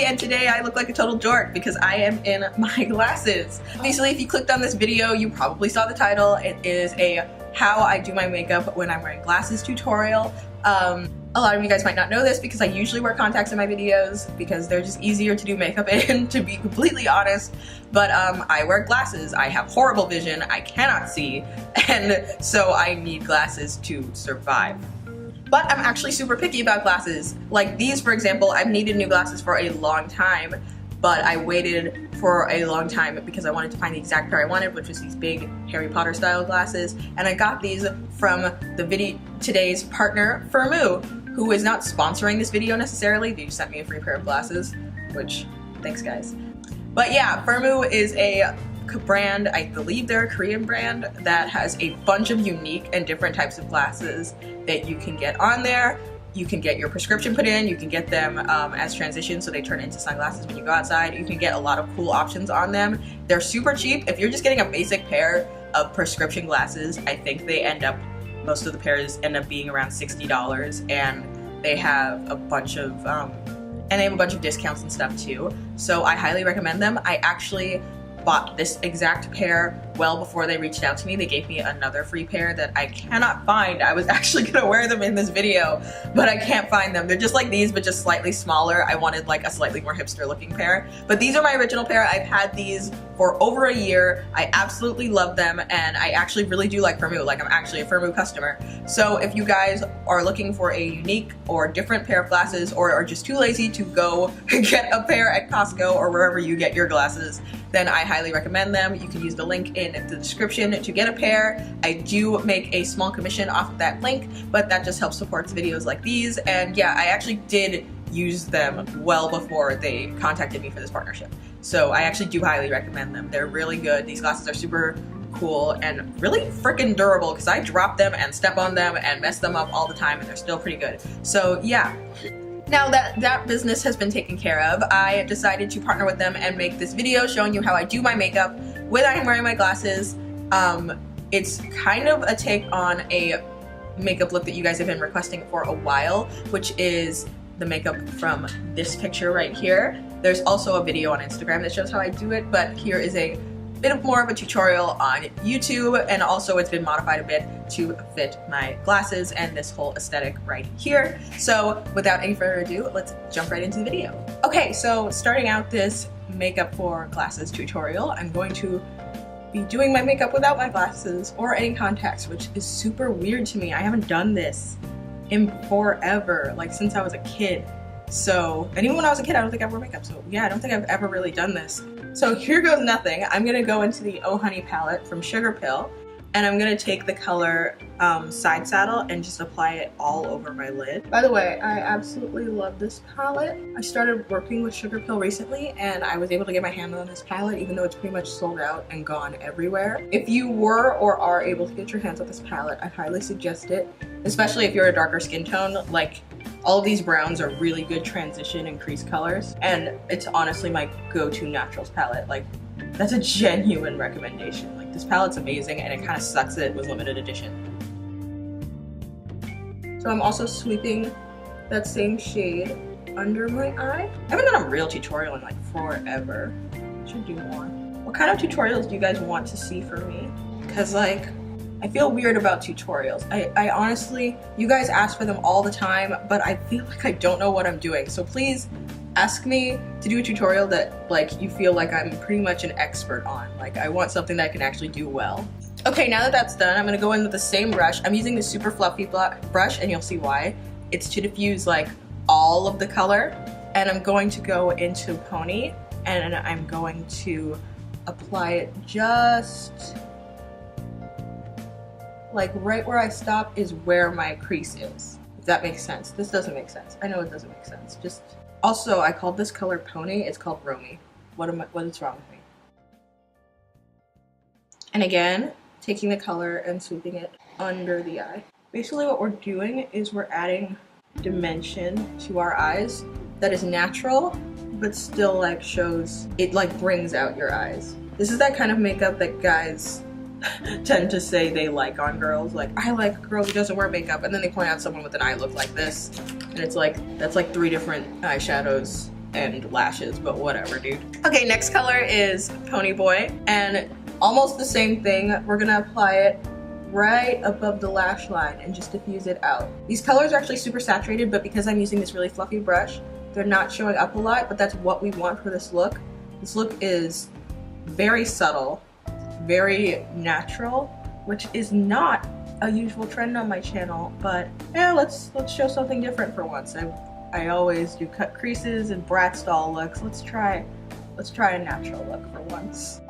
and today I look like a total dork because I am in my glasses. Obviously, if you clicked on this video, you probably saw the title. It is a how I do my makeup when I'm wearing glasses tutorial. A lot of you guys might not know this because I usually wear contacts in my videos because they're just easier to do makeup in, to be completely honest. But I wear glasses. I have horrible vision. I cannot see, and so I need glasses to survive. But I'm actually super picky about glasses. Like these, for example, I've needed new glasses for a long time, but I waited for a long time because I wanted to find the exact pair I wanted, which was these big Harry Potter style glasses. And I got these from today's partner, Firmoo, who is not sponsoring this video necessarily. They just sent me a free pair of glasses, which, thanks guys. But yeah, Firmoo is a brand, I believe they're a Korean brand, that has a bunch of unique and different types of glasses that you can get on there. You can get your prescription put in, you can get them as transitions so they turn into sunglasses when you go outside. You can get a lot of cool options on them. They're super cheap. If you're just getting a basic pair of prescription glasses, I think most of the pairs end up being around $60, and they have a bunch of discounts and stuff too. So I highly recommend them. I actually bought this exact pair well before they reached out to me. They gave me another free pair that I cannot find. I was actually gonna wear them in this video, but I can't find them. They're just like these, but just slightly smaller. I wanted like a slightly more hipster looking pair. But these are my original pair. I've had these for over a year. I absolutely love them, and I actually really do like Firmoo. Like, I'm actually a Firmoo customer. So if you guys are looking for a unique or different pair of glasses, or are just too lazy to go get a pair at Costco or wherever you get your glasses, then I highly recommend them. You can use the link in the description to get a pair. I do make a small commission off of that link, but that just helps support videos like these. And yeah, I actually did use them well before they contacted me for this partnership. So I actually do highly recommend them. They're really good. These glasses are super cool and really freaking durable because I drop them and step on them and mess them up all the time, and they're still pretty good. So yeah. Now that business has been taken care of, I decided to partner with them and make this video showing you how I do my makeup when I'm wearing my glasses. It's kind of a take on a makeup look that you guys have been requesting for a while, which is the makeup from this picture right here. There's also a video on Instagram that shows how I do it, but here is a bit more of a tutorial on YouTube, and also it's been modified a bit to fit my glasses and this whole aesthetic right here. So without any further ado, let's jump right into the video. Okay, so starting out this makeup for glasses tutorial, I'm going to be doing my makeup without my glasses or any contacts, which is super weird to me. I haven't done this in forever, like since I was a kid. So, and even when I was a kid, I don't think I wore makeup. So yeah, I don't think I've ever really done this. So here goes nothing. I'm gonna go into the Oh Honey palette from Sugarpill, and I'm gonna take the color Side Saddle and just apply it all over my lid. By the way, I absolutely love this palette. I started working with Sugarpill recently, and I was able to get my hand on this palette even though it's pretty much sold out and gone everywhere. If you were or are able to get your hands on this palette, I highly suggest it, especially if you're a darker skin tone. Like, all of these browns are really good transition and crease colors, and it's honestly my go-to naturals palette. Like, that's a genuine recommendation. Like, this palette's amazing, and it kind of sucks that it was limited edition. So I'm also sweeping that same shade under my eye. I haven't done a real tutorial in like forever. Should do more. What kind of tutorials do you guys want to see from me? Because like, I feel weird about tutorials. I honestly, you guys ask for them all the time, but I feel like I don't know what I'm doing. So please ask me to do a tutorial that like you feel like I'm pretty much an expert on. Like, I want something that I can actually do well. Okay, now that that's done, I'm gonna go in with the same brush. I'm using this super fluffy brush, and you'll see why. It's to diffuse like all of the color. And I'm going to go into Pony, and I'm going to apply it just like right where I stop is where my crease is. If that makes sense. This doesn't make sense. I know it doesn't make sense. Just also, I called this color Pony. It's called Romy. What is wrong with me? And again, taking the color and sweeping it under the eye. Basically what we're doing is we're adding dimension to our eyes that is natural, but still like shows, it like brings out your eyes. This is that kind of makeup that guys tend to say they like on girls. Like, I like a girl who doesn't wear makeup, and then they point out someone with an eye look like this, and it's like, that's like 3 different eyeshadows and lashes, but whatever, dude. Okay, next color is Pony Boy, and almost the same thing. We're gonna apply it right above the lash line and just diffuse it out. These colors are actually super saturated, but because I'm using this really fluffy brush, they're not showing up a lot, but that's what we want for this look. This look is very subtle, very natural, which is not a usual trend on my channel, but yeah, let's show something different for once. I always do cut creases and Bratz doll looks. Let's try a natural look for once.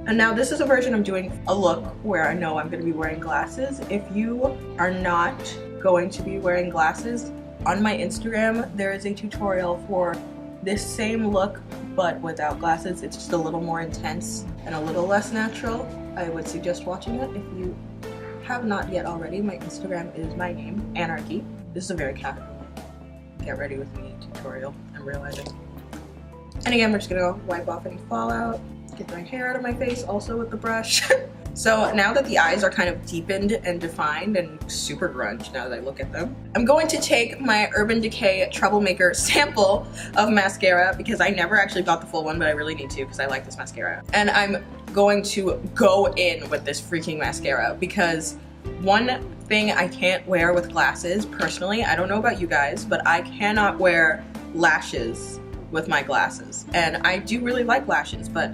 And now this is a version of doing a look where I know I'm going to be wearing glasses. If you are not going to be wearing glasses, on my Instagram there is a tutorial for this same look but without glasses. It's just a little more intense and a little less natural. I would suggest watching it if you have not yet already. My Instagram is my name, Anarchy. This is a very casual get ready with me tutorial, I'm realizing. And again, we're just gonna wipe off any fallout. Get my hair out of my face also with the brush. So now that the eyes are kind of deepened and defined and super grunge now that I look at them, I'm going to take my Urban Decay Troublemaker sample of mascara, because I never actually got the full one, but I really need to because I like this mascara. And I'm going to go in with this freaking mascara, because one thing I can't wear with glasses, personally, I don't know about you guys, but I cannot wear lashes with my glasses. And I do really like lashes, but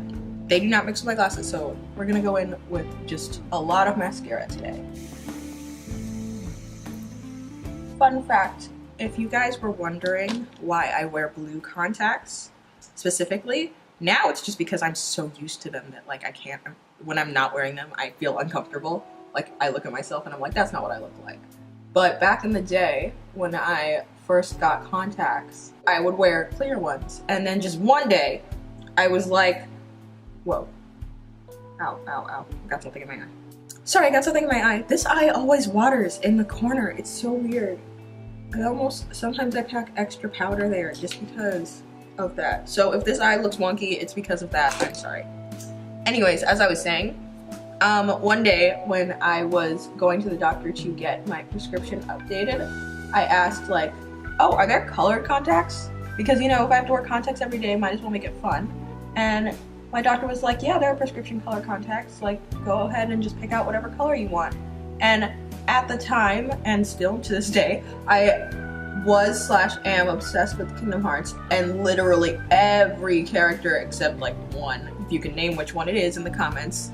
they do not mix with my glasses, so we're gonna go in with just a lot of mascara today. Fun fact, if you guys were wondering why I wear blue contacts specifically, now it's just because I'm so used to them that like I can't, when I'm not wearing them, I feel uncomfortable. Like I look at myself and I'm like, that's not what I look like. But back in the day, when I first got contacts, I would wear clear ones. And then just one day, I was like, whoa, ow, ow, ow, got something in my eye. Sorry, I got something in my eye. This eye always waters in the corner. It's so weird. Sometimes I pack extra powder there just because of that. So if this eye looks wonky, it's because of that, I'm sorry. Anyways, as I was saying, one day when I was going to the doctor to get my prescription updated, I asked like, oh, are there colored contacts? Because you know, if I have to wear contacts every day, might as well make it fun. And my doctor was like, yeah, there are prescription color contacts, like go ahead and just pick out whatever color you want. And at the time, and still to this day, I was/am obsessed with Kingdom Hearts, and literally every character except like one. If you can name which one it is in the comments,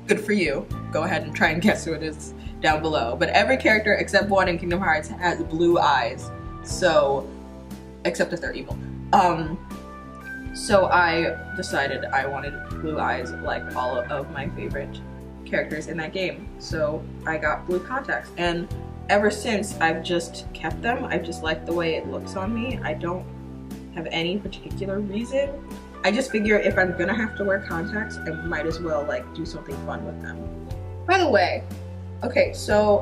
good for you. Go ahead and try and guess who it is down below. But every character except one in Kingdom Hearts has blue eyes. So, except if they're evil. So I decided I wanted blue eyes like all of my favorite characters in that game. So I got blue contacts, and ever since I've just kept them. I just like the way it looks on me. I don't have any particular reason. I just figure if I'm gonna have to wear contacts, I might as well like do something fun with them. By the way, okay, so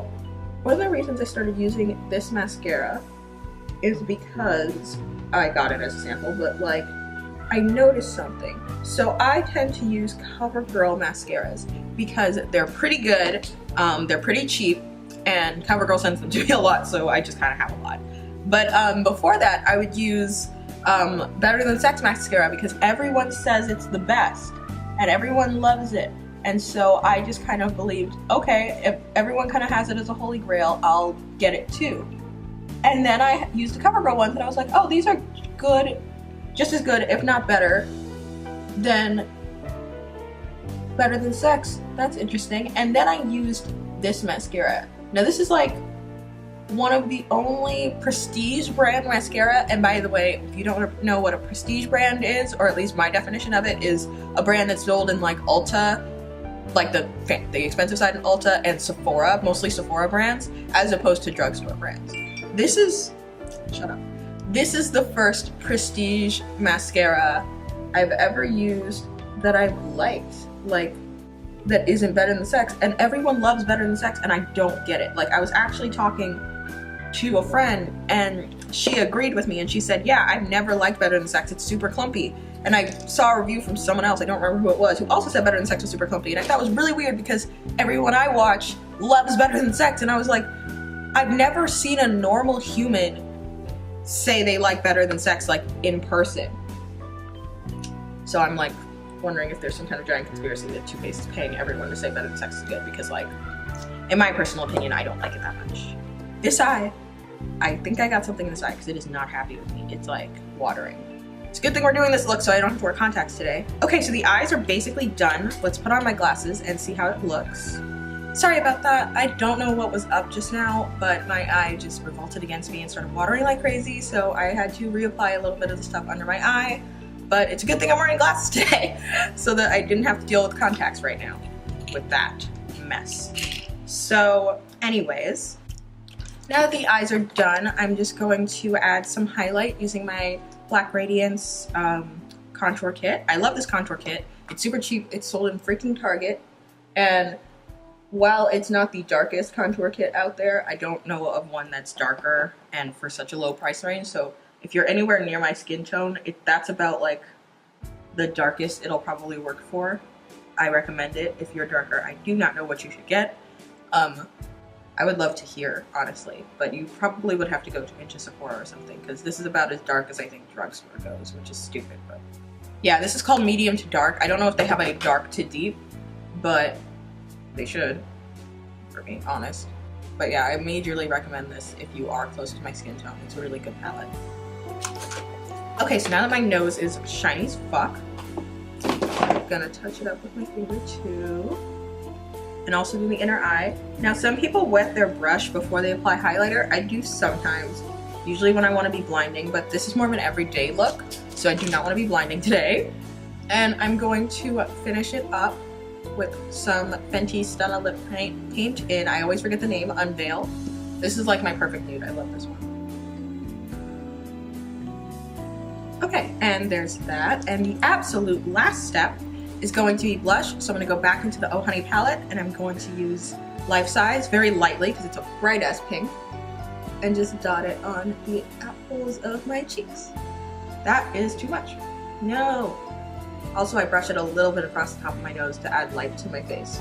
one of the reasons I started using this mascara is because I got it as a sample, but like I noticed something. So I tend to use CoverGirl mascaras because they're pretty good, they're pretty cheap, and CoverGirl sends them to me a lot, so I just kind of have a lot. But before that, I would use Better Than Sex mascara because everyone says it's the best and everyone loves it. And so I just kind of believed, okay, if everyone kind of has it as a holy grail, I'll get it too. And then I used the CoverGirl ones and I was like, oh, these are good, just as good, if not better, than Better Than Sex. That's interesting. And then I used this mascara. Now this is like one of the only prestige brand mascara, and by the way, if you don't know what a prestige brand is, or at least my definition of it, is a brand that's sold in like Ulta, like the expensive side in Ulta, and Sephora, mostly Sephora brands, as opposed to drugstore brands. This is, shut up. This is the first prestige mascara I've ever used that I've liked, like, that isn't Better Than Sex, and everyone loves Better Than Sex, and I don't get it. Like, I was actually talking to a friend, and she agreed with me, and she said, yeah, I've never liked Better Than Sex, it's super clumpy. And I saw a review from someone else, I don't remember who it was, who also said Better Than Sex was super clumpy, and I thought it was really weird because everyone I watch loves Better Than Sex, and I was like, I've never seen a normal human say they like better than sex like in person. So I'm like wondering if there's some kind of giant conspiracy that Too Faced is paying everyone to say better than sex is good, because like, in my personal opinion, I don't like it that much. This eye, I think I got something in this eye because it is not happy with me. It's like watering. It's a good thing we're doing this look so I don't have to wear contacts today. Okay, so the eyes are basically done. Let's put on my glasses and see how it looks. Sorry about that. I don't know what was up just now, but my eye just revolted against me and started watering like crazy, so I had to reapply a little bit of the stuff under my eye. But it's a good thing I'm wearing glasses today so that I didn't have to deal with contacts right now with that mess. So anyways, now that the eyes are done, I'm just going to add some highlight using my Black Radiance contour kit. I love this contour kit. It's super cheap. It's sold in freaking Target. And while it's not the darkest contour kit out there, I don't know of one that's darker and for such a low price range. So if you're anywhere near my skin tone, that's about like the darkest it'll probably work for. I recommend it if you're darker. I do not know what you should get. I would love to hear, honestly, but you probably would have to go into Sephora or something, because this is about as dark as I think drugstore goes, which is stupid, but yeah, this is called medium to dark. I don't know if they have a dark to deep, but they should, for being honest. But yeah, I majorly recommend this if you are close to my skin tone. It's a really good palette. Okay, so now that my nose is shiny as fuck, I'm gonna touch it up with my finger too. And also do the inner eye. Now, some people wet their brush before they apply highlighter. I do sometimes, usually when I want to be blinding, but this is more of an everyday look, so I do not want to be blinding today. And I'm going to finish it up with some Fenty Stunna Lip Paint in, I always forget the name, Unveil. This is like my perfect nude. I love this one. Okay, and there's that. And the absolute last step is going to be blush. So I'm gonna go back into the Oh Honey palette and I'm going to use Life Size very lightly because it's a bright ass pink, and just dot it on the apples of my cheeks. That is too much. No. Also, I brush it a little bit across the top of my nose to add light to my face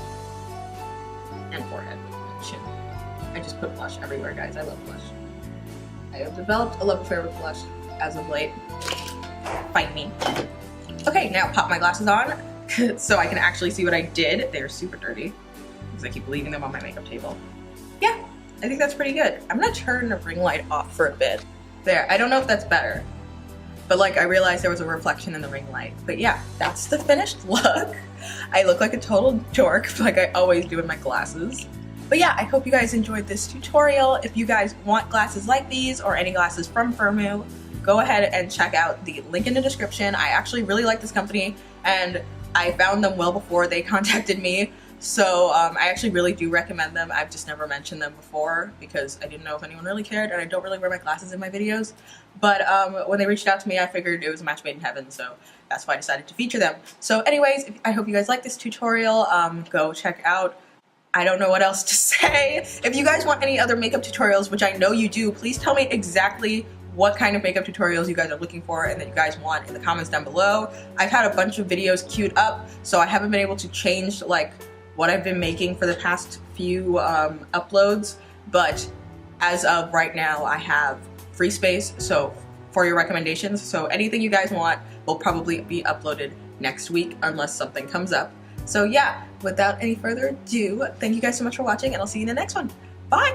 and forehead and chin. I just put blush everywhere, guys. I love blush. I have developed a love affair with blush as of late. Fight me. Okay, now pop my glasses on so I can actually see what I did. They're super dirty because I keep leaving them on my makeup table. Yeah, I think that's pretty good. I'm gonna turn the ring light off for a bit. There, I don't know if that's better, but like I realized there was a reflection in the ring light. But yeah, that's the finished look. I look like a total dork like I always do in my glasses. But yeah, I hope you guys enjoyed this tutorial. If you guys want glasses like these or any glasses from Firmoo, go ahead and check out the link in the description. I actually really like this company and I found them well before they contacted me. So I actually really do recommend them. I've just never mentioned them before because I didn't know if anyone really cared, and I don't really wear my glasses in my videos. But when they reached out to me, I figured it was a match made in heaven, so that's why I decided to feature them. So anyways, I hope you guys like this tutorial. Go check out. I don't know what else to say. If you guys want any other makeup tutorials, which I know you do, please tell me exactly what kind of makeup tutorials you guys are looking for and that you guys want in the comments down below. I've had a bunch of videos queued up, so I haven't been able to change like what I've been making for the past few uploads, but as of right now I have free space so for your recommendations. So anything you guys want will probably be uploaded next week unless something comes up. So yeah, without any further ado, thank you guys so much for watching and I'll see you in the next one. Bye!